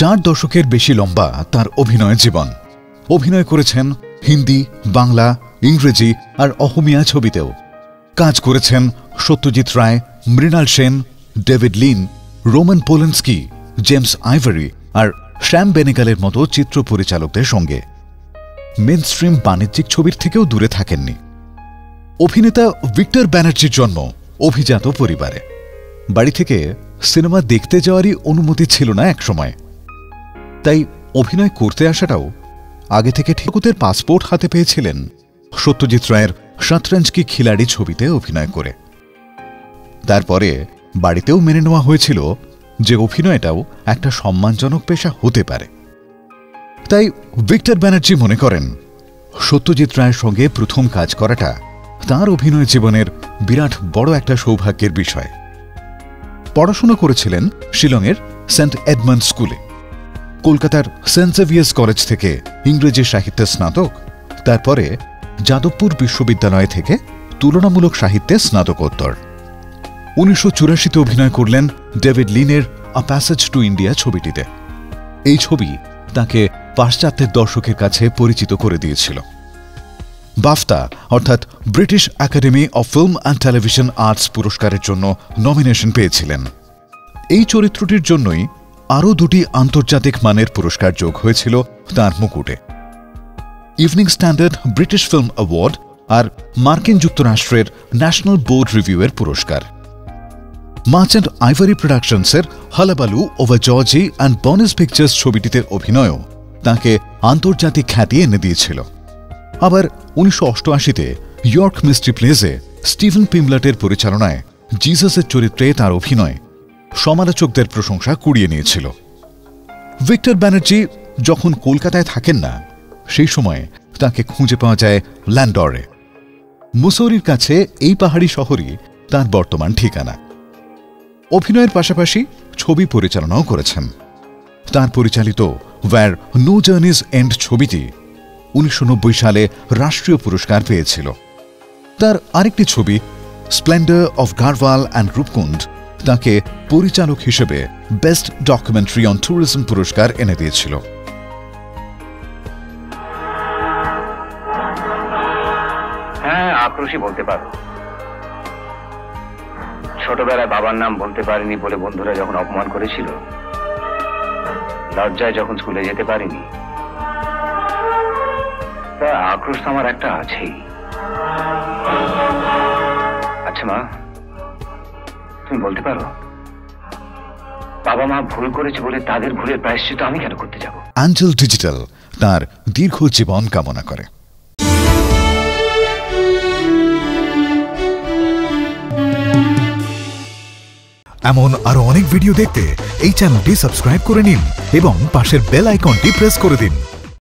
4 দশকের বেশি লম্বা তার অভিনয় জীবন। অভিনয় করেছেন হিন্দি, বাংলা, ইংরেজি আর অহমিয়া ছবিতেও। কাজ করেছেন Satyajit Ray, Mrinal Sen, David Lean, Roman Polanski, James Ivory আর শ্যাম বেনেগালের মতো চিত্র পরিচালকদের সঙ্গে। মেনস্ট্রিম বাণিজ্যিক ছবির থেকেও দূরে থাকেননি। অভিনেতা ভিক্টর ব্যানার্জির জন্ম অভিজাত পরিবারে। বাড়ি থেকে সিনেমা দেখতে যাওয়ারই অনুমতি ছিল না একসময়। তাই অভিনয় করতে আসাটাও আগে থেকে ঠিকুতের পাসপোর্ট হাতে পেয়েছিলেন সত্যজিৎ রায়ের শতরঞ্জ কি খিলাড়ি ছবিতে অভিনয় করে। তারপরে বাড়িতেও মেনে নেওয়া হয়েছিল যে অভিনয়টাও একটা সম্মানজনক পেশা হতে পারে। তাই ভিক্টর ব্যানার্জি মনে করেন সত্যজিৎ রায়ের সঙ্গে প্রথম কাজ করাটা তাঁর অভিনয় জীবনের বিরাট বড় একটা সৌভাগ্যের বিষয়। পড়াশোনা করেছিলেন শিলংয়ের সেন্ট এডমন্ড স্কুলে। কলকাতার সেন্ট জেভিয়ার্স কলেজ থেকে ইংরেজি সাহিত্যে স্নাতক, তারপরে যাদবপুর বিশ্ববিদ্যালয় থেকে তুলনামূলক সাহিত্যে স্নাতকোত্তর। 1984 অভিনয় করলেন ডেভিড লিনের আ প্যাসেজ টু ইন্ডিয়া ছবিটিতে। এই ছবি তাকে পাশ্চাত্যের দর্শকের কাছে পরিচিত করে দিয়েছিল। বাফটা অর্থাৎ British academy of film and television arts পুরস্কারের জন্য নমিনেশন পেয়েছিলেন। এই চরিত্রটির জন্যই আরও 2টি আন্তর্জাতিক মানের পুরস্কার যোগ হয়েছিল তাঁর মুকুটে। Evening Standard British Film Award আর মার্কিন যুক্তরাষ্ট্রের ন্যাশনাল বোর্ড রিভিউয়ের পুরস্কার। মার্চেন্ট আইভারি প্রোডাকশনসের hullabaloo over Georgie and Bonnie's pictures ছবিটিতে অভিনয়ও তাঁকে আন্তর্জাতিক খ্যাতি এনে দিয়েছিল। আবার 1988-তে ইয়র্ক মিস্ট্রি প্লেজে স্টিভেন পিমলাটের পরিচালনায় জিসাসের চরিত্রে তাঁর অভিনয় সমালোচকদের প্রশংসা কুড়িয়ে নিয়েছিল। ভিক্টর ব্যানার্জি যখন কলকাতায় থাকেন না, সেই সময় তাঁকে খুঁজে পাওয়া যায় ল্যান্ডরে। মুসৌরির কাছে এই পাহাড়ি শহরই তাঁর বর্তমান ঠিকানা। অভিনয়ের পাশাপাশি ছবি পরিচালনাও করেছেন। তাঁর পরিচালিত ওয়্যার নো জার্নিজ এন্ড ছবিটি 1990 সালে রাষ্ট্রীয় পুরস্কার পেয়েছিল। তার আরেকটি ছবি স্প্লেন্ডার অফ গারওয়াল অ্যান্ড রূপকুন্ড তাঁকে পরিচালক হিসেবে বেস্ট ডকুমেন্টারি অন ট্যুরিজম পুরস্কার এনে দিয়েছিল। হ্যাঁ, আক্রোশী বলতে পারো। ছোটবেলায় বাবার নাম বলতে পারিনি বলে বন্ধুরা যখন অপমান করেছিল, লজ্জায় যখন স্কুলে যেতে পারিনি, তা আক্রোশ তো আমার একটা আছেই। আচ্ছা মা, তুমি বলতে পারো বাবা মা ভুল করেছে বলে তাদের ভুলের প্রায়শ্চিত্ত আমি কেন করতে যাব? অ্যাঞ্জেল ডিজিটাল তার দীর্ঘ জীবন কামনা করে। এমন আরো অনেক ভিডিও দেখতে এই চ্যানেলটি সাবস্ক্রাইব করে নিন এবং পাশের বেল আইকনটি প্রেস করে দিন।